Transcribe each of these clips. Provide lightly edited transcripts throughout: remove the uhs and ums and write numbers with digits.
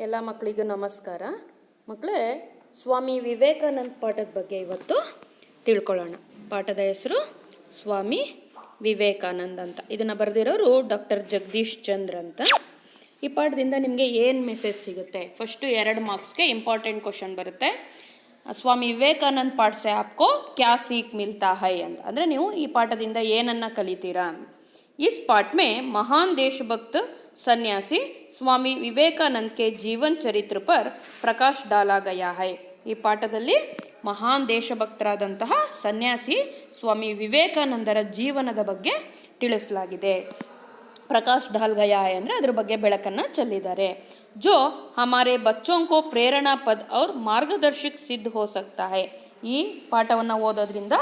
ಎಲ್ಲ ಮಕ್ಕಳಿಗೂ ನಮಸ್ಕಾರ. ಮಕ್ಕಳೇ, ಸ್ವಾಮಿ ವಿವೇಕಾನಂದ ಪಾಠದ ಬಗ್ಗೆ ಇವತ್ತು ತಿಳ್ಕೊಳ್ಳೋಣ. ಪಾಠದ ಹೆಸರು ಸ್ವಾಮಿ ವಿವೇಕಾನಂದ ಅಂತ. ಇದನ್ನು ಬರೆದಿರೋರು ಡಾಕ್ಟರ್ ಜಗದೀಶ್ ಚಂದ್ರ ಅಂತ. ಈ ಪಾಠದಿಂದ ನಿಮಗೆ ಏನು ಮೆಸೇಜ್ ಸಿಗುತ್ತೆ? ಫಸ್ಟು 2 ಮಾರ್ಕ್ಸ್ಗೆ ಇಂಪಾರ್ಟೆಂಟ್ ಕ್ವಶನ್ ಬರುತ್ತೆ. ಸ್ವಾಮಿ ವಿವೇಕಾನಂದ ಪಾಠ ಸೆ ಆಪ್ಕೋ ಕ್ಯಾ ಸೀಖ್ ಮಿಲ್ತಾ ಹೈ ಅಂತ. ಅಂದರೆ ನೀವು ಈ ಪಾಠದಿಂದ ಏನನ್ನು ಕಲಿತೀರಾ? इस पाठ में महान देशभक्त सन्यासी स्वामी विवेकानंद के जीवन चरित्र पर प्रकाश डाला गया है. ಈ ಪಾಠದಲ್ಲಿ ಮಹಾನ್ ದೇಶಭಕ್ತರಾದಂತಹ ಸನ್ಯಾಸಿ ಸ್ವಾಮಿ ವಿವೇಕಾನಂದರ ಜೀವನದ ಬಗ್ಗೆ ತಿಳಿಸಲಾಗಿದೆ. ಪ್ರಕಾಶ್ ಡಾಲ್ ಗಯಾ ಹೈ ಅಂದರೆ ಅದ್ರ ಬಗ್ಗೆ ಬೆಳಕನ್ನು ಚೆಲ್ಲಿದ್ದಾರೆ. जो हमारे बच्चों को प्रेरणा पद और मार्गदर्शक सिद्ध हो सकता है. ಈ ಪಾಠವನ್ನು ಓದೋದ್ರಿಂದ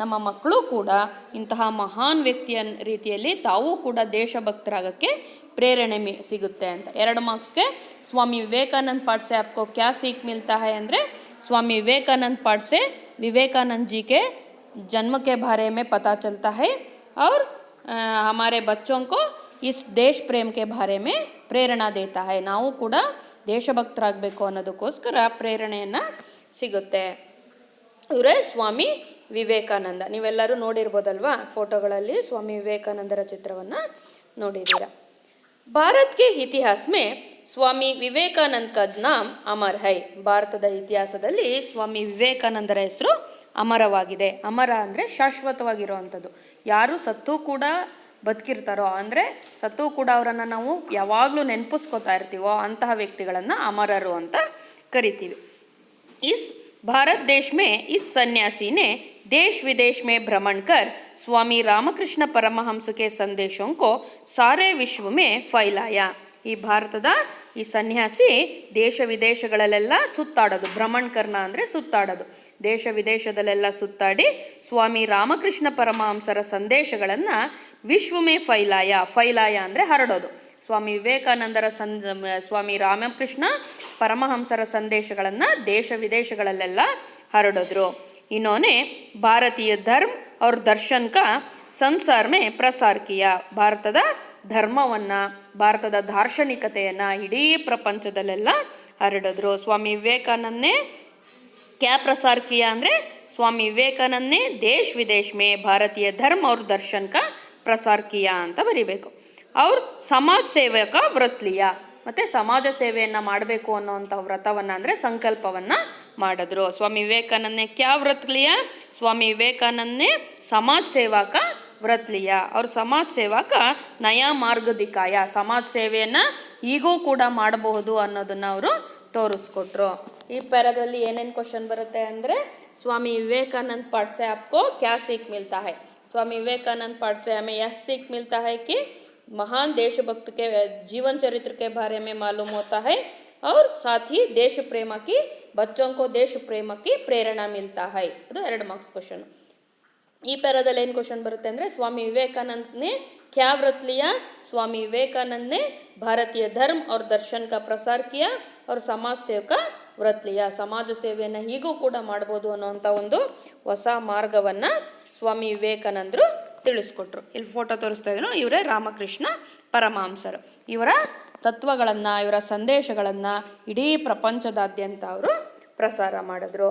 ನಮ್ಮ ಮಕ್ಕಳು ಕೂಡ ಇಂತಹ ಮಹಾನ್ ವ್ಯಕ್ತಿಯ ರೀತಿಯಲ್ಲಿ ತಾವೂ ಕೂಡ ದೇಶಭಕ್ತರಾಗಕ್ಕೆ ಪ್ರೇರಣೆ ಸಿಗುತ್ತೆ ಅಂತ. 2 ಮಾರ್ಕ್ಸ್ಗೆ ಸ್ವಾಮಿ ವಿವೇಕಾನಂದ ಪಾಠ ಸೆ ಆಪ್ಕೋ ಕ್ಯಾ ಸೀಖ್ ಮಿಲ್ತಾ ಹೈ ಅಂದರೆ स्वामी विवेकानंद पाठ से विवेकानंद जी के जन्म के बारे में पता चलता है और हमारे बच्चों को इस देश प्रेम के बारे में प्रेरणा देता है. ನಾವು ಕೂಡ ದೇಶಭಕ್ತರಾಗಬೇಕು ಅನ್ನೋದಕ್ಕೋಸ್ಕರ ಪ್ರೇರಣೆಯನ್ನು ಸಿಗುತ್ತೆ. ಇವರೇ ಸ್ವಾಮಿ ವಿವೇಕಾನಂದ. ನೀವೆಲ್ಲರೂ ನೋಡಿರ್ಬೋದಲ್ವಾ, ಫೋಟೋಗಳಲ್ಲಿ ಸ್ವಾಮಿ ವಿವೇಕಾನಂದರ ಚಿತ್ರವನ್ನು ನೋಡಿದ್ದೀರಾ. ಭಾರತ್ ಕೆ ಇತಿಹಾಸ ಮೇ ಸ್ವಾಮಿ ವಿವೇಕಾನಂದ ಕಾ ನಾಮ್ ಅಮರ್ ಹೈ. ಭಾರತದ ಇತಿಹಾಸದಲ್ಲಿ ಸ್ವಾಮಿ ವಿವೇಕಾನಂದರ ಹೆಸರು ಅಮರವಾಗಿದೆ. ಅಮರ ಅಂದರೆ ಶಾಶ್ವತವಾಗಿರುವಂಥದ್ದು. ಯಾರು ಸತ್ತೂ ಕೂಡ ಬದುಕಿರ್ತಾರೋ, ಅಂದರೆ ಸತ್ತೂ ಕೂಡ ಅವರನ್ನು ನಾವು ಯಾವಾಗಲೂ ನೆನಪಿಸ್ಕೋತಾ ಇರ್ತೀವೋ ಅಂತಹ ವ್ಯಕ್ತಿಗಳನ್ನು ಅಮರರು ಅಂತ ಕರಿತೀವಿ. इस भारत देश में इस सन्यासी ने देश विदेश में भ्रमण कर स्वामी रामकृष्ण परमहंस के संदेशों को सारे विश्व में फैलाया. ಈ ಭಾರತದ ಈ ಸನ್ಯಾಸಿ ದೇಶ ವಿದೇಶಗಳಲ್ಲೆಲ್ಲ ಸುತ್ತಾಡೋದು. ಭ್ರಮಣ್ಕರ್ನ ಅಂದರೆ ಸುತ್ತಾಡೋದು. ದೇಶ ವಿದೇಶದಲ್ಲೆಲ್ಲ ಸುತ್ತಾಡಿ ಸ್ವಾಮಿ ರಾಮಕೃಷ್ಣ ಪರಮಹಂಸರ ಸಂದೇಶಗಳನ್ನು ವಿಶ್ವಮೇ ಫೈಲಾಯ ಅಂದರೆ ಹರಡೋದು. ಸ್ವಾಮಿ ವಿವೇಕಾನಂದರ ಸ್ವಾಮಿ ರಾಮಕೃಷ್ಣ ಪರಮಹಂಸರ ಸಂದೇಶಗಳನ್ನು ದೇಶ ವಿದೇಶಗಳಲ್ಲೆಲ್ಲ ಹರಡಿದ್ರು. इन्होंने ಭಾರತೀಯ ಧರ್ಮ और दर्शन का संसार में प्रसार किया. ಭಾರತದ ಧರ್ಮವನ್ನು, ಭಾರತದ ದಾರ್ಶನಿಕತೆಯನ್ನು ಇಡೀ ಪ್ರಪಂಚದಲ್ಲೆಲ್ಲ ಹರಡಿದ್ರು. ಸ್ವಾಮಿ ವಿವೇಕಾನಂದನೇ ಕ್ಯಾ ಪ್ರಸಾರ ಕಿಯಾ ಅಂದರೆ ಸ್ವಾಮಿ ವಿವೇಕಾನಂದನೇ ದೇಶ ವಿದೇಶ ಮೇ ಭಾರತೀಯ ಧರ್ಮ और दर्शन का प्रसार किया ಅಂತ ಬರಿಬೇಕು. ಅವ್ರು ಸಮಾಜ ಸೇವಕ ವ್ರತ್ ಲಿಯಾ. ಮತ್ತು ಸಮಾಜ ಸೇವೆಯನ್ನು ಮಾಡಬೇಕು ಅನ್ನೋವಂಥ ವ್ರತವನ್ನು ಅಂದರೆ ಸಂಕಲ್ಪವನ್ನು ಮಾಡಿದ್ರು. ಸ್ವಾಮಿ ವಿವೇಕಾನಂದನೇ ಕ್ಯಾ ವ್ರತ್ ಲಿಯಾ? ಸ್ವಾಮಿ ವಿವೇಕಾನಂದನೇ ಸಮಾಜ ಸೇವಕ ವ್ರತ್ ಲಿಯಾ. ಅವ್ರ ಸಮಾಜ ಸೇವಕ ನಯಾ ಮಾರ್ಗ ದಿಕ್ಕಾಯ. ಸಮಾಜ ಸೇವೆಯನ್ನು ಈಗೂ ಕೂಡ ಮಾಡಬಹುದು ಅನ್ನೋದನ್ನು ಅವರು ತೋರಿಸ್ಕೊಟ್ರು. ಈ ಪ್ಯಾರಾದಲ್ಲಿ ಏನೇನು ಕ್ವಶನ್ ಬರುತ್ತೆ ಅಂದರೆ ಸ್ವಾಮಿ ವಿವೇಕಾನಂದ ಪಾಠ ಸೆ ಆಪ್ಕೋ ಕ್ಯಾ ಸೀಖ್ ಮಿಲ್ತಾ ಹೈ. स्वामी विवेकानंद पाठ से हमें यह सीख मिलता है कि महान देशभक्त के जीवन चरित्र के बारे में मालूम होता है और साथ ही देश प्रेम की बच्चों को देश प्रेम की प्रेरणा मिलता है. ಅದು 2 ಮಾರ್ಕ್ಸ್ ಕ್ವಶನ್. ಈ ಪ್ಯಾರಾದಲ್ಲಿ ಏನು ಕ್ವಶನ್ ಬರುತ್ತೆ ಅಂದರೆ ಸ್ವಾಮಿ ವಿವೇಕಾನಂದನೇ ಕ್ಯಾ ವ್ರತ್ ಲಿಯಾ? ಸ್ವಾಮಿ ವಿವೇಕಾನಂದನೇ ಭಾರತೀಯ ಧರ್ಮ और दर्शन का प्रसार किया और समाज सेवक ವ್ರತ್ ಲಿಯಾ. ಸಮಾಜ ಸೇವೆಯನ್ನು ಹೀಗೂ ಕೂಡ ಮಾಡ್ಬೋದು ಅನ್ನೋವಂಥ ಒಂದು ಹೊಸ ಮಾರ್ಗವನ್ನು ಸ್ವಾಮಿ ವಿವೇಕಾನಂದರು ತಿಳಿಸ್ಕೊಟ್ರು. ಇಲ್ಲಿ ಫೋಟೋ ತೋರಿಸ್ತಾ ಇದ್ರು, ಇವರೇ ರಾಮಕೃಷ್ಣ ಪರಮಹಂಸರು. ಇವರ ತತ್ವಗಳನ್ನು, ಇವರ ಸಂದೇಶಗಳನ್ನು ಇಡೀ ಪ್ರಪಂಚದಾದ್ಯಂತ ಅವರು ಪ್ರಸಾರ ಮಾಡಿದ್ರು.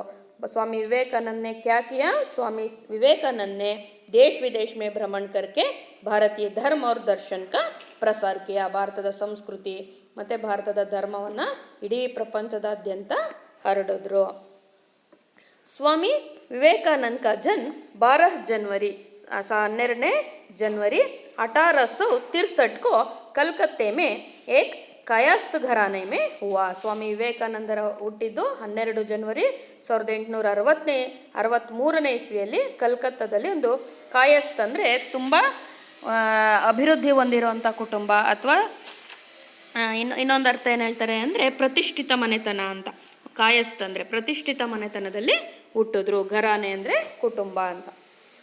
स्वामी विवेकानंद ने क्या किया? स्वामी विवेकानंद ने देश विदेश में भ्रमण करके भारतीय धर्म और दर्शन का प्रसार किया. ಭಾರತದ ಸಂಸ್ಕೃತಿ ಮತ್ತು ಭಾರತದ ಧರ್ಮವನ್ನು ಇಡೀ ಪ್ರಪಂಚದಾದ್ಯಂತ ಹರಡಿದ್ರು. स्वामी विवेकानंद का जन्म 12 जनवरी 12 1863 को कलकत्ते में एक ಕಾಯಸ್ತ್ ಘರಾನೆ ಮೇ ಹುವಾ. ಸ್ವಾಮಿ ವಿವೇಕಾನಂದರ ಹುಟ್ಟಿದ್ದು 12 ಜನವರಿ 1863 ಇಸ್ವಿಯಲ್ಲಿ ಕಲ್ಕತ್ತಾದಲ್ಲಿ ಒಂದು ಕಾಯಸ್ತ್ ಅಂದರೆ ತುಂಬ ಅಭಿವೃದ್ಧಿ ಹೊಂದಿರುವಂಥ ಕುಟುಂಬ, ಅಥವಾ ಇನ್ನೊಂದು ಅರ್ಥ ಏನು ಹೇಳ್ತಾರೆ ಅಂದರೆ ಪ್ರತಿಷ್ಠಿತ ಮನೆತನ ಅಂತ. ಕಾಯಸ್ತ್ ಅಂದರೆ ಪ್ರತಿಷ್ಠಿತ ಮನೆತನದಲ್ಲಿ ಹುಟ್ಟಿದ್ರು. ಘರಾನೆ ಅಂದರೆ ಕುಟುಂಬ ಅಂತ.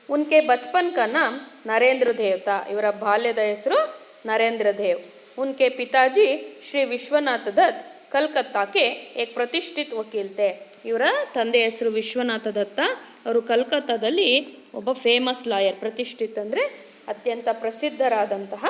ಉನ್ಕೆ ಬಚ್ಪನ್ ಕಾ ನಾಮ್ ನರೇಂದ್ರ ದೇವ್ತಾ. ಇವರ ಬಾಲ್ಯದ ಹೆಸರು ನರೇಂದ್ರ ದೇವ್. उनके पिताजी श्री विश्वनाथ दत्त कलकत्ता के एक प्रतिष्ठित वकील थे. ಇವರ ತಂದೆ ಹೆಸರು ವಿಶ್ವನಾಥ ದತ್ತ. ಅವರು ಕಲ್ಕತ್ತಾದಲ್ಲಿ ಒಬ್ಬ ಫೇಮಸ್ ಲಾಯರ್, ಪ್ರತಿಷ್ಠಿತ ಅಂದರೆ ಅತ್ಯಂತ ಪ್ರಸಿದ್ಧರಾದಂತಹ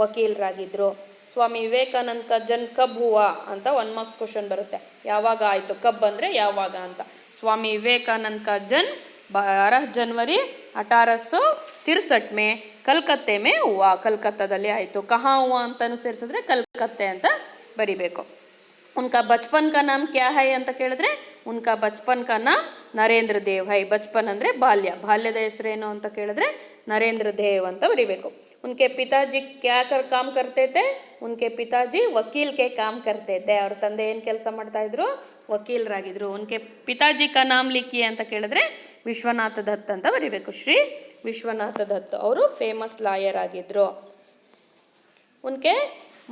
ವಕೀಲರಾಗಿದ್ದರು. ಸ್ವಾಮಿ ವಿವೇಕಾನಂದ का जन्म कब हुआ ಅಂತ 1 ಮಾರ್ಕ್ಸ್ ಕ್ವಶನ್ ಬರುತ್ತೆ. ಯಾವಾಗ ಆಯಿತು, ಕಬ್ ಅಂದರೆ ಯಾವಾಗ ಅಂತ. ಸ್ವಾಮಿ ವಿವೇಕಾನಂದ का जन्म 12 जनवरी 1863 में ಕಲ್ಕತ್ತೆ में हुआ. ಕಲ್ಕತ್ತಾದಲ್ಲಿ ಆಯಿತು. ಕಹಾ ಹುವಾ ಅಂತಲೂ ಸೇರಿಸಿದ್ರೆ ಕಲ್ಕತ್ತೆ ಅಂತ ಬರಿಬೇಕು. उनका बचपन का नाम क्या है ಅಂತ ಕೇಳಿದ್ರೆ उनका बचपन का नाम ನರೇಂದ್ರ ದೇವ್ है. ಬಚಪನ್ ಅಂದರೆ ಬಾಲ್ಯ, ಬಾಲ್ಯದ ಹೆಸರೇನು ಅಂತ ಕೇಳಿದ್ರೆ ನರೇಂದ್ರ ದೇವ್ ಅಂತ ಬರಿಬೇಕು. उनके पिताजी क्या काम करते थे? उनके पिताजी वकील के काम करते थे. ಅವ್ರ ತಂದೆ ಏನು ಕೆಲಸ ಮಾಡ್ತಾ ಇದ್ರು? ವಕೀಲರಾಗಿದ್ರು. उनके पिताजी का नाम लिखिए ಅಂತ ಕೇಳಿದ್ರೆ ವಿಶ್ವನಾಥ ದತ್ ಅಂತ ಬರಿಬೇಕು. ಶ್ರೀ ವಿಶ್ವನಾಥ ದತ್ ಅವರು ಫೇಮಸ್ ಲಾಯರ್ ಆಗಿದ್ರು. उनके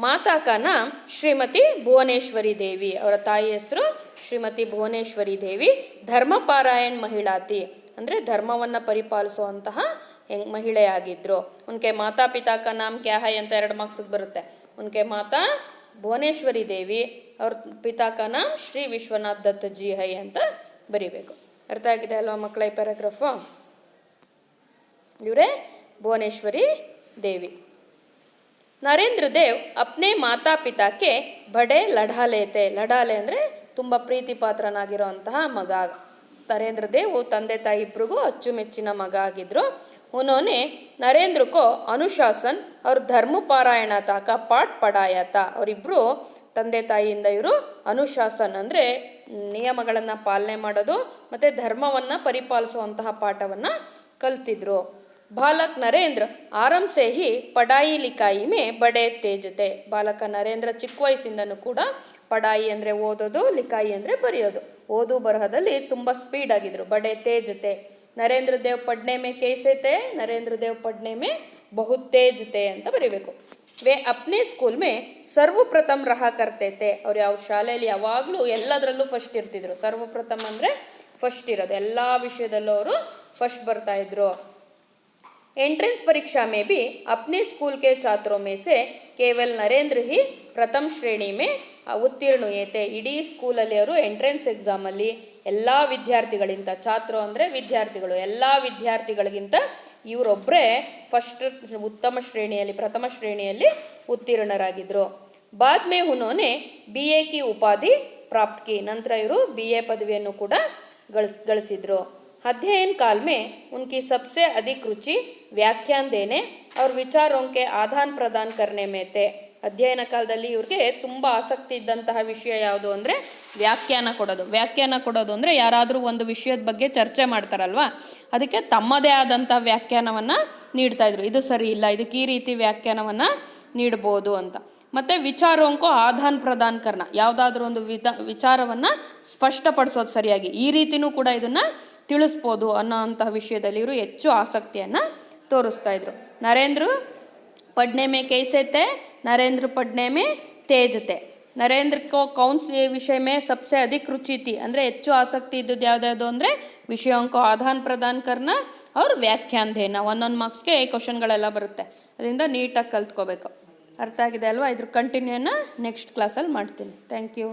माता का नाम श्रीमती भुवनेश्वरी देवी. ಅವರ ತಾಯಿ ಹೆಸರು ಶ್ರೀಮತಿ ಭುವನೇಶ್ವರಿ ದೇವಿ. ಧರ್ಮಪಾರಾಯಣ್ ಮಹಿಳಾತಿ ಅಂದರೆ ಧರ್ಮವನ್ನು ಪರಿಪಾಲಿಸುವಂತಹ ಮಹಿಳೆಯಾಗಿದ್ದರು. ಉನ್ಕೆ ಮಾತಾ ಪಿತಾ ಕಾ ನಾಮ್ ಕ್ಯಾ ಹೈ ಅಂತ 2 ಮಾರ್ಕ್ಸಿಗೆ ಬರುತ್ತೆ. ಉನ್ಕೆ ಮಾತಾ ಭುವನೇಶ್ವರಿ ದೇವಿ, ಅವ್ರ ಪಿತಾ ಕಾ ನಾಮ್ ಶ್ರೀ ವಿಶ್ವನಾಥ್ ದತ್ ಜಿ ಹೈ ಅಂತ ಬರಿಬೇಕು. ಅರ್ಥ ಆಗಿದೆ ಅಲ್ವಾ ಮಕ್ಕಳ ಈ ಪ್ಯಾರಾಗ್ರಾಫು? ಇವರೇ ಭುವನೇಶ್ವರಿ ದೇವಿ. ನರೇಂದ್ರ ದೇವ್ ಅಪ್ನೆ ಮಾತಾ ಪಿತಾಕ್ಕೆ ಬಡೆ ಲಢಾಲೆ ತೆ. ಲಢಾಲೆ ಅಂದರೆ ತುಂಬ ಪ್ರೀತಿ ಪಾತ್ರನಾಗಿರೋಂತಹ ಮಗ. ನರೇಂದ್ರ ದೇವ್ ತಂದೆ ತಾಯಿ ಇಬ್ಬರಿಗೂ ಅಚ್ಚುಮೆಚ್ಚಿನ ಮಗ ಆಗಿದ್ದರು. ಉನ್ಹೋನೆ ನರೇಂದ್ರ ಕೋ ಅನುಶಾಸನ್ ಅವ್ರ ಧರ್ಮಪಾರಾಯಣತ ಕಾ ಪಾಠ ಪಢಾಯತ. ಅವರಿಬ್ಬರು ತಂದೆ ತಾಯಿಯಿಂದ ಇವರು ಅನುಶಾಸನ್ ಅಂದರೆ ನಿಯಮಗಳನ್ನು ಪಾಲನೆ ಮಾಡೋದು ಮತ್ತು ಧರ್ಮವನ್ನು ಪರಿಪಾಲಿಸುವಂತಹ ಪಾಠವನ್ನು ಕಲ್ತಿದ್ರು. ಬಾಲಕ್ ನರೇಂದ್ರ ಆರಂಭ ಸೇ ಹಿ ಪಢಾಯಿ ಲಿಖಾಯಿ ಮೇ ಬಡೆ ತೇಜ್ ತೆ. ಬಾಲಕ ನರೇಂದ್ರ ಚಿಕ್ಕ ವಯಸ್ಸಿಂದನೂ ಕೂಡ ಪಢಾಯಿ ಅಂದರೆ ಓದೋದು, ಲಿಖಾಯಿ ಅಂದರೆ ಬರೆಯೋದು, ಓದು ಬರಹದಲ್ಲಿ ತುಂಬ ಸ್ಪೀಡ್ ಆಗಿದ್ರು. ಬಡೆ ತೇಜ್ ತೆ. ನರೇಂದ್ರ ದೇವ್ ಪಡ್ನೆ ಮೇ ಕೈಸೆ ತೆ? ನರೇಂದ್ರ ದೇವ್ ಪಡ್ನೆ ಮೇ ಬಹುತ್ ತೇಜ್ ತೆ ಅಂತ ಬರೀಬೇಕು. ವೇ ಅಪ್ನೇ ಸ್ಕೂಲ್ ಮೇ ಸರ್ವಪ್ರಥಮ್ ರಹಾ ಕರ್ತೆ ತೆ. ಅವ್ರು ಯಾವ ಶಾಲೆಯಲ್ಲಿ ಯಾವಾಗಲೂ ಎಲ್ಲದರಲ್ಲೂ ಫಸ್ಟ್ ಇರ್ತಿದ್ರು. ಸರ್ವಪ್ರಥಮ್ ಅಂದರೆ ಫಸ್ಟ್ ಇರೋದು, ಎಲ್ಲ ವಿಷಯದಲ್ಲೂ ಅವರು ಫಸ್ಟ್ ಬರ್ತಾಯಿದ್ರು. एंट्रेंस परीक्षा में भी अपने स्कूल के छात्रों में से केवल नरेंद्र ही प्रथम श्रेणी में उत्तीर्ण हुए थे. ಇಡೀ ಸ್ಕೂಲಲ್ಲಿ ಅವರು ಎಂಟ್ರೆನ್ಸ್ ಎಕ್ಸಾಮಲ್ಲಿ ಎಲ್ಲ ವಿದ್ಯಾರ್ಥಿಗಳಿಗಿಂತ, ಛಾತ್ರು ಅಂದರೆ ವಿದ್ಯಾರ್ಥಿಗಳು, ಎಲ್ಲ ವಿದ್ಯಾರ್ಥಿಗಳಿಗಿಂತ ಇವರೊಬ್ಬರೇ ಫಸ್ಟ್ ಉತ್ತಮ ಶ್ರೇಣಿಯಲ್ಲಿ, ಪ್ರಥಮ ಶ್ರೇಣಿಯಲ್ಲಿ ಉತ್ತೀರ್ಣರಾಗಿದ್ದರು. ಬಾದ್ ಮೇ ಉನ್ಹೋನೆ BA की ಉಪಾಧಿ ಪ್ರಾಪ್ತ್ ಕಿ. ನಂತರ ಇವರು BA ಪದವಿಯನ್ನು ಕೂಡ ಗಳಿಸಿದ್ರು. अध्ययन काल में उनकी सबसे अधिक रुचि व्याख्यान देने और विचारों के आदान प्रदान करने में थे. ಅಧ್ಯಯನ ಕಾಲದಲ್ಲಿ ಇವ್ರಿಗೆ ತುಂಬ ಆಸಕ್ತಿ ಇದ್ದಂತಹ ವಿಷಯ ಯಾವುದು ಅಂದರೆ ವ್ಯಾಖ್ಯಾನ ಕೊಡೋದು. ವ್ಯಾಖ್ಯಾನ ಕೊಡೋದು ಅಂದರೆ ಯಾರಾದರೂ ಒಂದು ವಿಷಯದ ಬಗ್ಗೆ ಚರ್ಚೆ ಮಾಡ್ತಾರಲ್ವ, ಅದಕ್ಕೆ ತಮ್ಮದೇ ಆದಂಥ ವ್ಯಾಖ್ಯಾನವನ್ನು ನೀಡ್ತಾಯಿದ್ರು. ಇದು ಸರಿ ಇಲ್ಲ, ಇದಕ್ಕೆ ಈ ರೀತಿ ವ್ಯಾಖ್ಯಾನವನ್ನು ನೀಡ್ಬೋದು ಅಂತ. ಮತ್ತು ವಿಚಾರೋಂಕೋ ಆದಾನ ಪ್ರದಾನ ಕರ್ನ, ಯಾವುದಾದ್ರೂ ಒಂದು ವಿಚಾರವನ್ನು ಸ್ಪಷ್ಟಪಡಿಸೋದು ಸರಿಯಾಗಿ, ಈ ರೀತಿಯೂ ಕೂಡ ಇದನ್ನು ತಿಳಿಸ್ಬೋದು ಅನ್ನೋ ಅಂತಹ ವಿಷಯದಲ್ಲಿ ಇವರು ಹೆಚ್ಚು ಆಸಕ್ತಿಯನ್ನು ತೋರಿಸ್ತಾ ಇದ್ರು. ನರೇಂದ್ರ पढ़ने में कैसे थे? नरेंद्र पढ़ने में तेज थे. नरेंद्र को कौन से विषय में सबसे अधिक रुचि थी ಅಂದರೆ ಹೆಚ್ಚು ಆಸಕ್ತಿ ಇದ್ದದ್ದು ಯಾವುದ್ಯಾವುದು ಅಂದರೆ ವಿಷಯೋಂಕೋ ಆದಾನ ಪ್ರದಾನ ಕರ್ನ ಅವ್ರ ವ್ಯಾಖ್ಯಾನ ದೇನ. 1 ಮಾರ್ಕ್ಸ್ಗೆ ಕ್ವಶನ್ಗಳೆಲ್ಲ ಬರುತ್ತೆ, ಅದರಿಂದ ನೀಟಾಗಿ ಕಲ್ತ್ಕೋಬೇಕು. ಅರ್ಥ ಆಗಿದೆ ಅಲ್ವಾ? ಇದ್ರ ಕಂಟಿನ್ಯೂನ ನೆಕ್ಸ್ಟ್ ಕ್ಲಾಸಲ್ಲಿ ಮಾಡ್ತೀನಿ. Thank you.